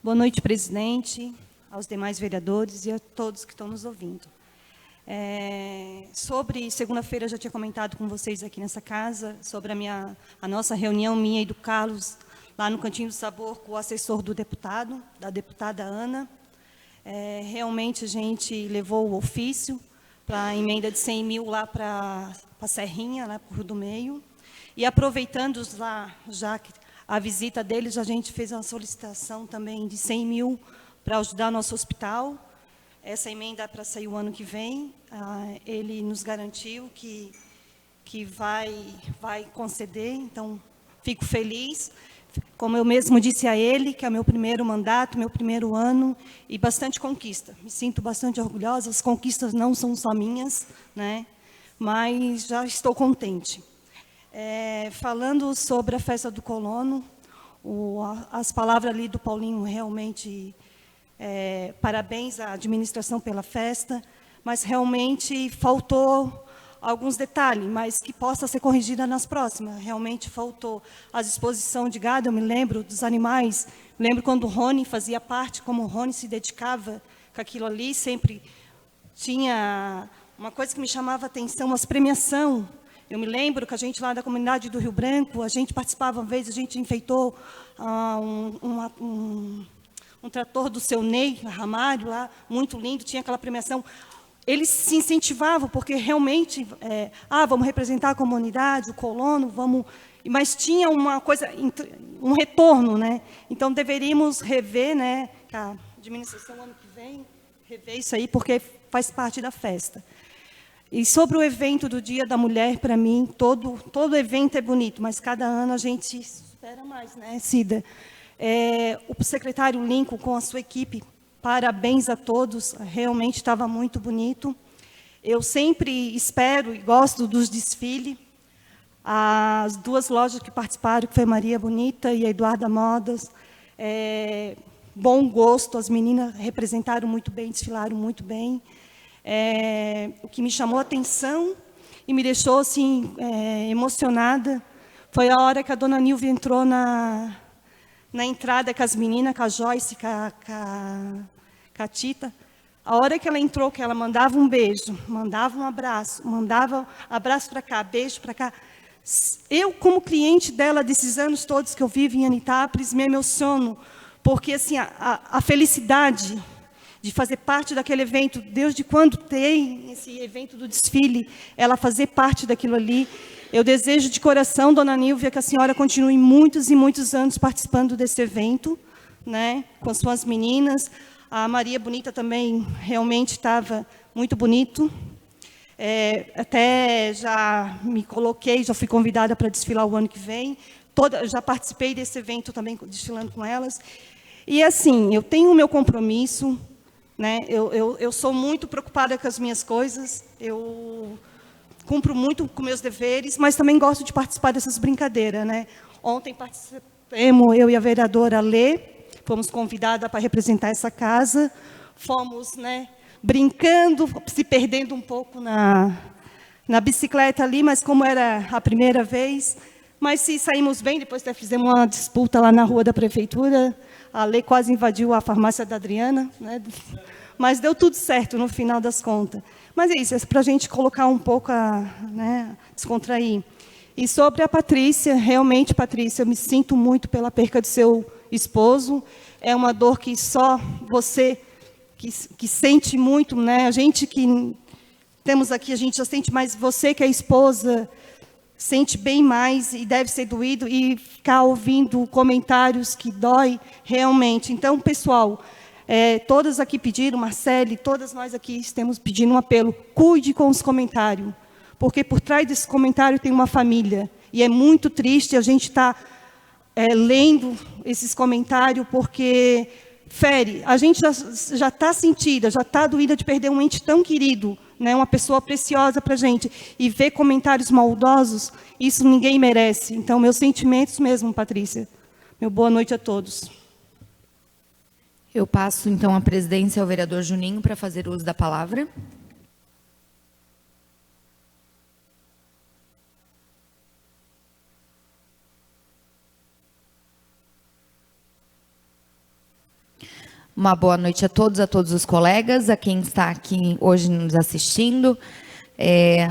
Boa noite, presidente, aos demais vereadores e a todos que estão nos ouvindo. Sobre segunda-feira, eu já tinha comentado com vocês aqui nessa casa, sobre a nossa reunião, minha e do Carlos, lá no Cantinho do Sabor, com o assessor do deputado, da deputada Ana. Realmente, a gente levou o ofício para a emenda de 100 mil lá para a Serrinha, lá para o Rio do Meio. E aproveitando lá, já que a visita deles, a gente fez uma solicitação também de 100 mil para ajudar nosso hospital. Essa emenda é para sair o ano que vem. Ele nos garantiu que vai conceder, então fico feliz. Como eu mesmo disse a ele, que é o meu primeiro mandato, meu primeiro ano, e bastante conquista. Me sinto bastante orgulhosa, as conquistas não são só minhas, né? Mas já estou contente. Falando sobre a festa do colono, as palavras ali do Paulinho realmente, parabéns à administração pela festa, mas realmente faltou alguns detalhes, mas que possa ser corrigida nas próximas. Realmente faltou a disposição de gado, eu me lembro dos animais, lembro quando o Rony fazia parte, como o Rony se dedicava com aquilo ali, sempre tinha uma coisa que me chamava a atenção, umas premiação. Eu me lembro que a gente lá da comunidade do Rio Branco, a gente participava uma vez, a gente enfeitou um trator do seu Ney, Ramário, lá, muito lindo, tinha aquela premiação. Eles se incentivavam, porque realmente, vamos representar a comunidade, o colono, vamos... Mas tinha uma coisa, um retorno, né? Então, deveríamos rever, né, a administração ano que vem, rever isso aí, porque faz parte da festa. E sobre o evento do Dia da Mulher, para mim, todo evento é bonito, mas cada ano a gente espera mais, né, Cida? O secretário Lincoln, com a sua equipe, parabéns a todos, realmente estava muito bonito. Eu sempre espero e gosto dos desfiles. As duas lojas que participaram, que foi Maria Bonita e a Eduarda Modas, bom gosto, as meninas representaram muito bem, desfilaram muito bem. O que me chamou a atenção e me deixou assim, emocionada foi a hora que a dona Nilvia entrou na entrada com as meninas, com a Joyce, com a Tita. A hora que ela entrou, que ela mandava um beijo, mandava um abraço, mandava abraço para cá, beijo para cá. Eu, como cliente dela, desses anos todos que eu vivo em Anitápolis, me emociono, porque assim, a felicidade de fazer parte daquele evento, desde quando tem esse evento do desfile, ela fazer parte daquilo ali. Eu desejo de coração, dona Nilvia, que a senhora continue muitos e muitos anos participando desse evento, né, com as suas meninas. A Maria Bonita também realmente estava muito bonito. Até já me coloquei, já fui convidada para desfilar o ano que vem. Já participei desse evento também, desfilando com elas. E assim, eu tenho o meu compromisso, né? Eu sou muito preocupada com as minhas coisas, eu cumpro muito com meus deveres, mas também gosto de participar dessas brincadeiras, né? Ontem participamos, eu e a vereadora Lê, fomos convidadas para representar essa casa, fomos, né, brincando, se perdendo um pouco na bicicleta ali, mas como era a primeira vez, mas se saímos bem, depois até fizemos uma disputa lá na rua da prefeitura, a Lê quase invadiu a farmácia da Adriana, né? Mas deu tudo certo no final das contas. Mas é isso, é para a gente colocar um pouco, né, descontrair. E sobre a Patrícia, realmente, Patrícia, eu me sinto muito pela perca do seu esposo. É uma dor que só você que sente muito, né? A gente que temos aqui, a gente já sente, mas você que é esposa, sente bem mais e deve ser doído e ficar ouvindo comentários que dói realmente. Então, pessoal, todas aqui pediram, Marcele, todas nós aqui estamos pedindo um apelo, cuide com os comentários, porque por trás desse comentário tem uma família, e é muito triste a gente estar lendo esses comentários, porque fere, a gente já está sentida, já está doída de perder um ente tão querido, né, uma pessoa preciosa para a gente, e ver comentários maldosos, isso ninguém merece. Então, meus sentimentos mesmo, Patrícia. Meu boa noite a todos. Eu passo, então, a presidência ao vereador Juninho para fazer uso da palavra. Uma boa noite a todos os colegas, a quem está aqui hoje nos assistindo.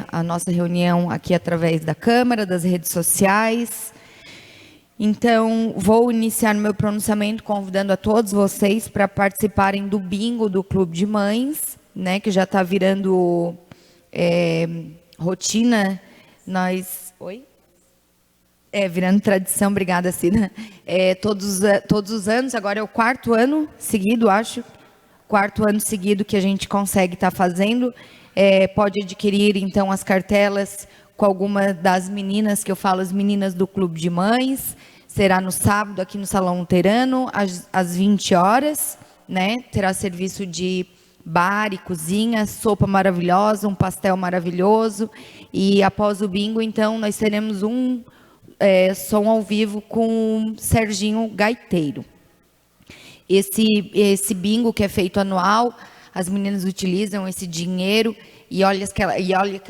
A nossa reunião aqui através da Câmara, das redes sociais. Então, vou iniciar meu pronunciamento convidando a todos vocês para participarem do bingo do Clube de Mães, né, que já está virando rotina. Virando tradição, obrigada, Cida. Todos os anos, agora é o 4º ano seguido, acho. 4º ano seguido que a gente consegue estar fazendo. Pode adquirir, então, as cartelas com alguma das meninas, que eu falo, as meninas do Clube de Mães. Será no sábado, aqui no Salão Luterano, às 20 horas. Né? Terá serviço de bar e cozinha, sopa maravilhosa, um pastel maravilhoso. E após o bingo, então, nós teremos som ao vivo com Serginho Gaiteiro. Esse bingo que é feito anual, as meninas utilizam esse dinheiro e olha que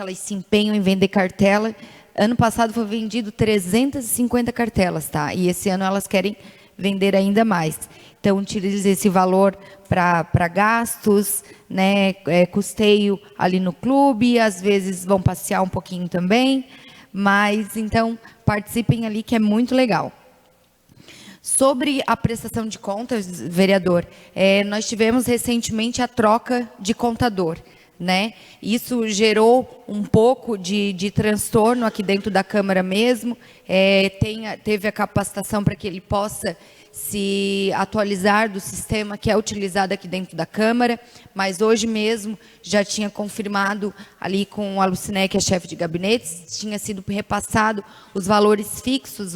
elas se empenham em vender cartela. Ano passado foi vendido 350 cartelas, tá? E esse ano elas querem vender ainda mais. Então, utiliza esse valor para gastos, né? Custeio ali no clube, às vezes vão passear um pouquinho também. Mas, então, participem ali, que é muito legal. Sobre a prestação de contas, vereador, nós tivemos recentemente a troca de contador, né? Isso gerou um pouco de transtorno aqui dentro da Câmara mesmo. Teve a capacitação para que ele possa se atualizar do sistema que é utilizado aqui dentro da Câmara, mas hoje mesmo já tinha confirmado ali com a Luciné, que é chefe de gabinete, tinha sido repassado os valores fixos,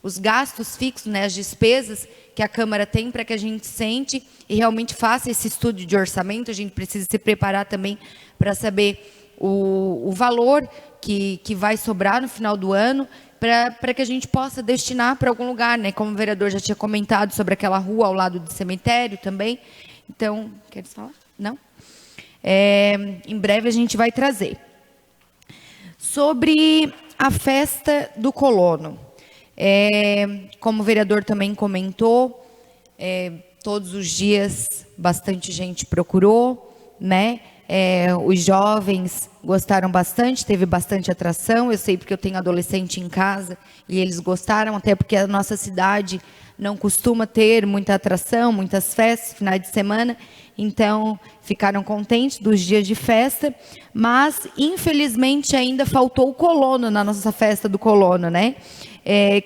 os gastos fixos, né, as despesas que a Câmara tem para que a gente sente e realmente faça esse estudo de orçamento. A gente precisa se preparar também para saber o valor que vai sobrar no final do ano, para que a gente possa destinar para algum lugar, né? Como o vereador já tinha comentado sobre aquela rua ao lado do cemitério também. Então, quer falar? Não? Em breve a gente vai trazer. Sobre a festa do colono. Como o vereador também comentou, todos os dias bastante gente procurou, né? Os jovens gostaram bastante, teve bastante atração. Eu sei porque eu tenho adolescente em casa e eles gostaram, até porque a nossa cidade não costuma ter muita atração, muitas festas, finais de semana. Então, ficaram contentes dos dias de festa, mas, infelizmente, ainda faltou o colono na nossa festa do colono, né?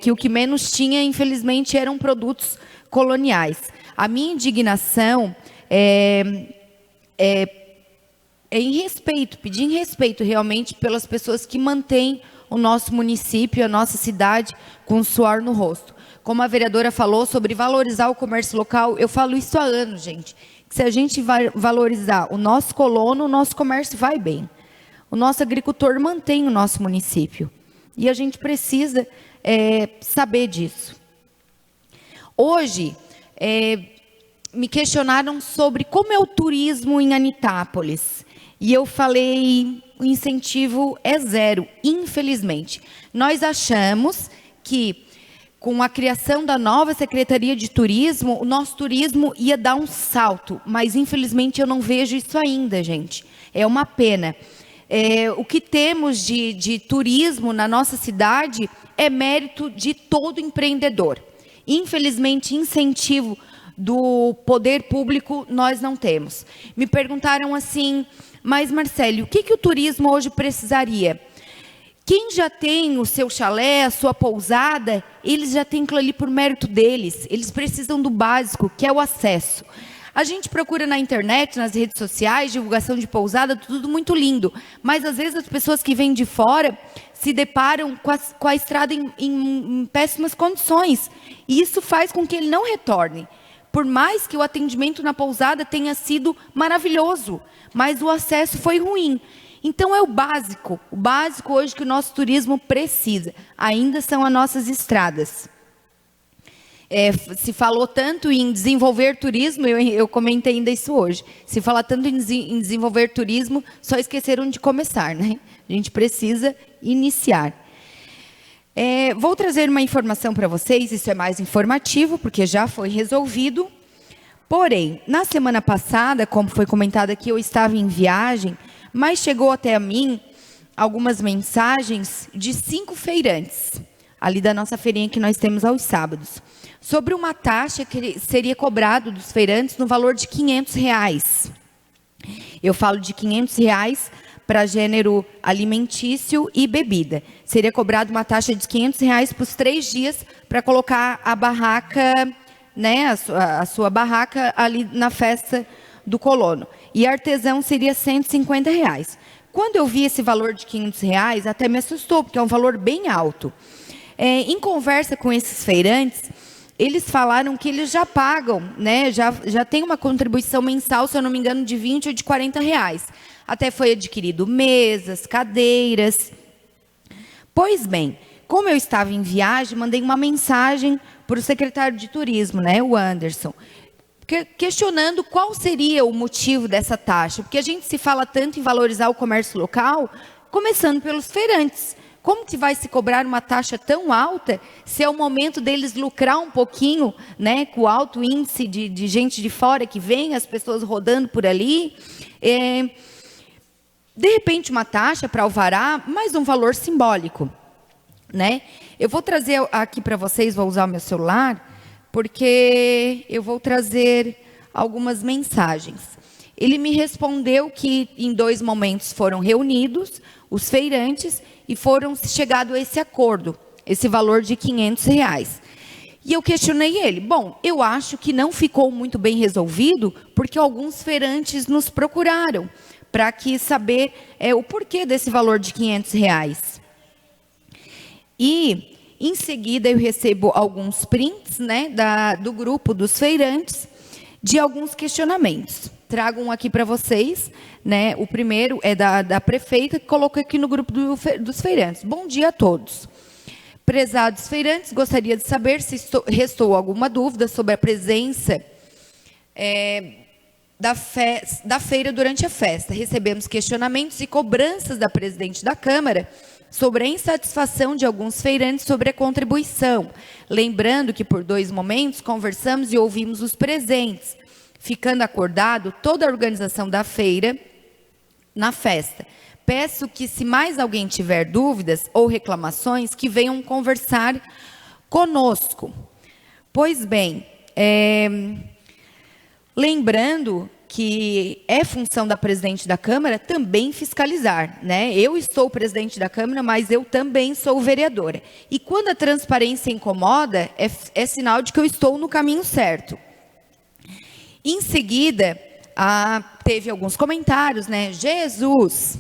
Que o que menos tinha, infelizmente, eram produtos coloniais. A minha indignação pedir em respeito realmente pelas pessoas que mantêm o nosso município, a nossa cidade com suor no rosto. Como a vereadora falou sobre valorizar o comércio local, eu falo isso há anos, gente. Que se a gente vai valorizar o nosso colono, o nosso comércio vai bem. O nosso agricultor mantém o nosso município. E a gente precisa saber disso. Hoje, me questionaram sobre como é o turismo em Anitápolis. E eu falei, o incentivo é zero, infelizmente. Nós achamos que, com a criação da nova Secretaria de Turismo, o nosso turismo ia dar um salto. Mas, infelizmente, eu não vejo isso ainda, gente. É uma pena. O que temos de turismo na nossa cidade é mérito de todo empreendedor. Infelizmente, incentivo do poder público nós não temos. Me perguntaram assim, mas Marcele, o que o turismo hoje precisaria? Quem já tem o seu chalé, a sua pousada, eles já têm aquilo ali por mérito deles. Eles precisam do básico, que é o acesso. A gente procura na internet, nas redes sociais, divulgação de pousada, tudo muito lindo. Mas, às vezes, as pessoas que vêm de fora se deparam com a estrada em péssimas condições. E isso faz com que ele não retorne. Por mais que o atendimento na pousada tenha sido maravilhoso, mas o acesso foi ruim. Então, é o básico hoje que o nosso turismo precisa. Ainda são as nossas estradas. Se falou tanto em desenvolver turismo, eu comentei ainda isso hoje. Se fala tanto em desenvolver turismo, só esqueceram de começar, né? A gente precisa iniciar. Vou trazer uma informação para vocês, isso é mais informativo, porque já foi resolvido. Porém, na semana passada, como foi comentado aqui, eu estava em viagem, mas chegou até a mim algumas mensagens de 5 feirantes, ali da nossa feirinha que nós temos aos sábados, sobre uma taxa que seria cobrado dos feirantes no valor de R$500. Eu falo de R$500 para gênero alimentício e bebida. Seria cobrado uma taxa de R$500 para os 3 dias para colocar a barraca, né, a sua barraca ali na festa do colono. E artesão seria R$150. Quando eu vi esse valor de R$500, até me assustou, porque é um valor bem alto. Em conversa com esses feirantes, eles falaram que eles já pagam, né, já tem uma contribuição mensal, se eu não me engano, de R$20 ou de R$40. Até foi adquirido mesas, cadeiras. Pois bem, como eu estava em viagem, mandei uma mensagem para o secretário de turismo, né, o Anderson, questionando qual seria o motivo dessa taxa. Porque a gente se fala tanto em valorizar o comércio local, começando pelos feirantes. Como que vai se cobrar uma taxa tão alta, se é o momento deles lucrar um pouquinho, né, com o alto índice de gente de fora que vem, as pessoas rodando por ali? De repente, uma taxa para alvará, mas um valor simbólico, né? Eu vou trazer aqui para vocês, vou usar o meu celular, porque eu vou trazer algumas mensagens. Ele me respondeu que em 2 momentos foram reunidos os feirantes e foram chegado a esse acordo, esse valor de R$500. E eu questionei ele. Bom, eu acho que não ficou muito bem resolvido, porque alguns feirantes nos procuraram para que saber o porquê desse valor de R$500. E, em seguida, eu recebo alguns prints, né, do grupo dos feirantes, de alguns questionamentos. Trago um aqui para vocês, né? O primeiro é da prefeita, que colocou aqui no grupo dos feirantes. Bom dia a todos. Prezados feirantes, gostaria de saber se restou alguma dúvida sobre a presença da feira durante a festa. Recebemos questionamentos e cobranças da presidente da Câmara sobre a insatisfação de alguns feirantes sobre a contribuição. Lembrando que, por 2 momentos, conversamos e ouvimos os presentes, ficando acordado toda a organização da feira na festa. Peço que, se mais alguém tiver dúvidas ou reclamações, que venham conversar conosco. Pois bem, lembrando que é função da presidente da Câmara também fiscalizar, né? Eu estou presidente da Câmara, mas eu também sou vereadora. E quando a transparência incomoda, é sinal de que eu estou no caminho certo. Em seguida, teve alguns comentários, né? Jesus,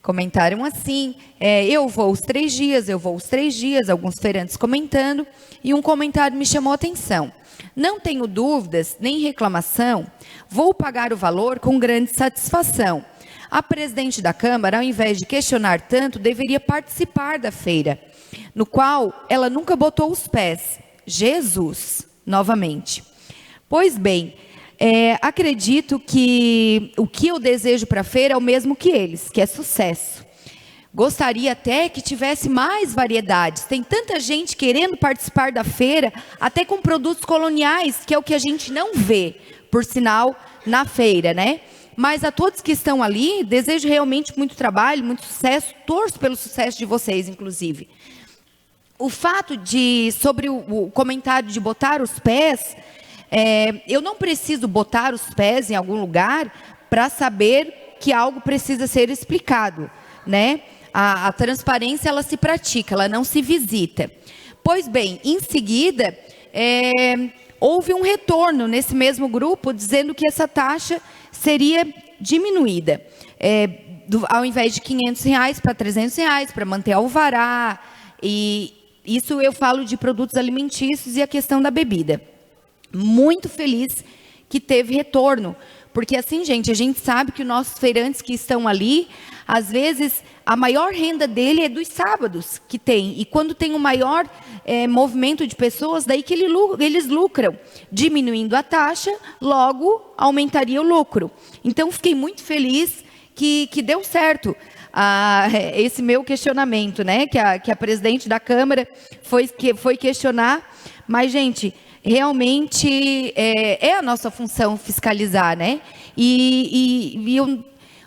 comentaram assim, eu vou os 3 dias, eu vou os 3 dias, alguns feirantes comentando, e um comentário me chamou a atenção. Não tenho dúvidas, nem reclamação, vou pagar o valor com grande satisfação. A presidente da Câmara, ao invés de questionar tanto, deveria participar da feira, no qual ela nunca botou os pés. Jesus, novamente. Pois bem, acredito que o que eu desejo para a feira é o mesmo que eles, que é sucesso. Gostaria até que tivesse mais variedades. Tem tanta gente querendo participar da feira, até com produtos coloniais, que é o que a gente não vê, por sinal, na feira, né? Mas a todos que estão ali, desejo realmente muito trabalho, muito sucesso, torço pelo sucesso de vocês, inclusive. O fato sobre o comentário de botar os pés, eu não preciso botar os pés em algum lugar para saber que algo precisa ser explicado, né? A transparência, ela se pratica, ela não se visita. Pois bem, em seguida, houve um retorno nesse mesmo grupo, dizendo que essa taxa seria diminuída. Ao invés de R$500 para R$300, para manter alvará. E isso eu falo de produtos alimentícios e a questão da bebida. Muito feliz que teve retorno. Porque assim, gente, a gente sabe que os nossos feirantes que estão ali, às vezes, a maior renda dele é dos sábados que tem. E quando tem o maior movimento de pessoas, daí que eles lucram. Diminuindo a taxa, logo aumentaria o lucro. Então, fiquei muito feliz que deu certo esse meu questionamento, né? Que a presidente da Câmara foi questionar. Mas, gente, realmente é a nossa função fiscalizar, né?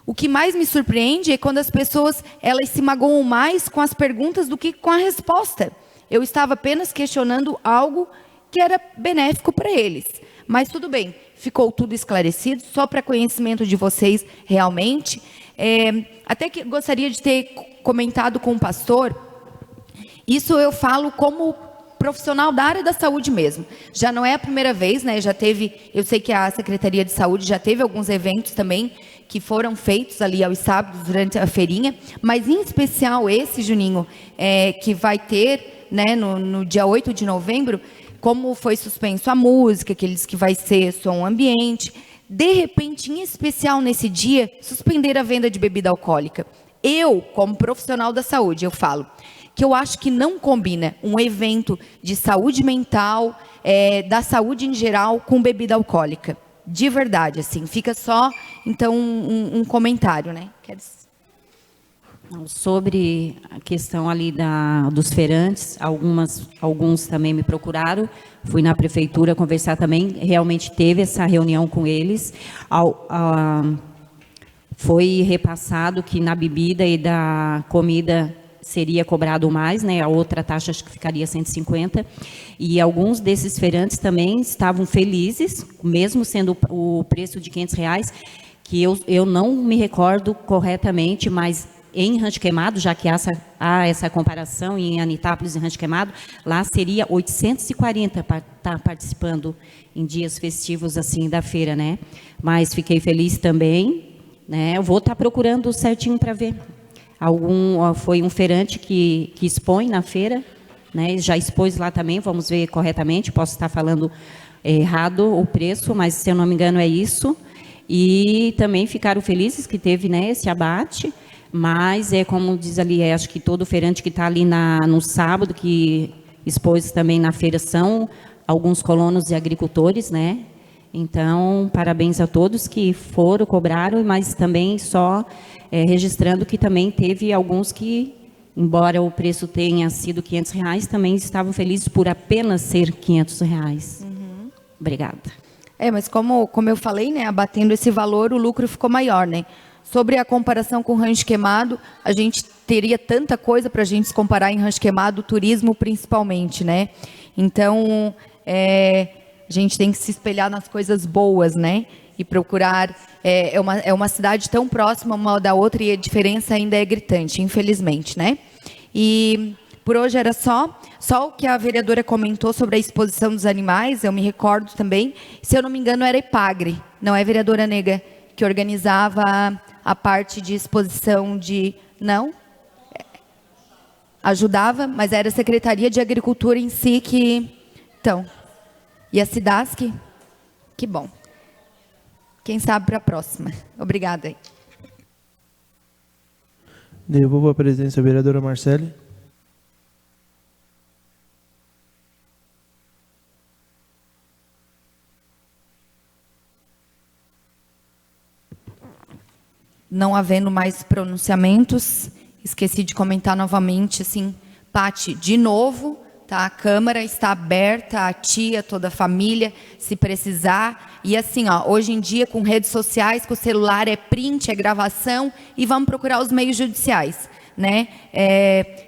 O que mais me surpreende é quando as pessoas elas se magoam mais com as perguntas do que com a resposta. Eu estava apenas questionando algo que era benéfico para eles. Mas tudo bem, ficou tudo esclarecido, só para conhecimento de vocês realmente. Até que gostaria de ter comentado com o pastor, isso eu falo como profissional da área da saúde mesmo. Já não é a primeira vez, né? Já teve, eu sei que a Secretaria de Saúde já teve alguns eventos também que foram feitos ali aos sábados durante a feirinha, mas em especial esse, Juninho, que vai ter, né, no dia 8 de novembro, como foi suspenso a música, que ele disse que vai ser som ambiente, de repente, em especial nesse dia, suspender a venda de bebida alcoólica. Eu, como profissional da saúde, eu falo que eu acho que não combina um evento de saúde mental, da saúde em geral, com bebida alcoólica. De verdade, assim, fica só, então, um comentário, né? Sobre a questão ali dos feirantes, alguns também me procuraram, fui na prefeitura conversar também, realmente teve essa reunião com eles, foi repassado que na bebida e da comida seria cobrado mais, né? A outra taxa acho que ficaria 150, e alguns desses feirantes também estavam felizes, mesmo sendo o preço de R$500, que eu não me recordo corretamente, mas em Rancho Queimado, já que há essa comparação em Anitápolis e Rancho Queimado, lá seria 840 para estar participando em dias festivos assim da feira, né? Mas fiquei feliz também, né? Eu vou estar procurando certinho para ver. Foi um feirante que expõe na feira, né? Já expôs lá também, vamos ver corretamente, posso estar falando errado o preço, mas se eu não me engano é isso. E também ficaram felizes que teve, né, esse abate. Mas como diz ali, acho que todo feirante que está ali no sábado, que expôs também na feira, são alguns colonos e agricultores, né? Então, parabéns a todos que foram, cobraram, mas também só registrando que também teve alguns que, embora o preço tenha sido R$500, também estavam felizes por apenas ser R$500. Uhum. Obrigada. Mas como eu falei, né, abatendo esse valor, o lucro ficou maior, né? Sobre a comparação com o Rancho Queimado, a gente teria tanta coisa para a gente se comparar em Rancho Queimado, turismo principalmente, né? Então, a gente tem que se espelhar nas coisas boas, né? E procurar... É uma cidade tão próxima uma da outra e a diferença ainda é gritante, infelizmente, né? E por hoje era só o que a vereadora comentou sobre a exposição dos animais, eu me recordo também. Se eu não me engano, era Epagre, não é, vereadora Nega, que organizava a parte de exposição de... Não? Ajudava, mas era a Secretaria de Agricultura em si que... Então, e a Cidasc? Que bom. Quem sabe para a próxima. Obrigada. Devolvo a presidência à vereadora Marcele. Não havendo mais pronunciamentos, esqueci de comentar novamente, assim, Pati, de novo, tá? A Câmara está aberta, a tia, toda a família, se precisar. E assim, hoje em dia, com redes sociais, com o celular, é print, é gravação, e vamos procurar os meios judiciais, né?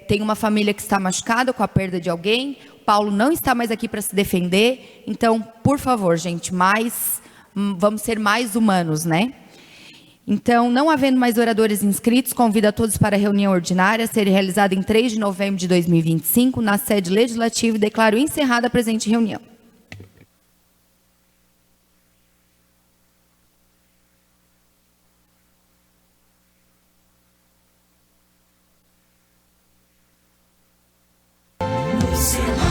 Tem uma família que está machucada com a perda de alguém, Paulo não está mais aqui para se defender, então, por favor, gente, vamos ser mais humanos, né? Então, não havendo mais oradores inscritos, convido a todos para a reunião ordinária a ser realizada em 3 de novembro de 2025, na sede legislativa, e declaro encerrada a presente reunião. No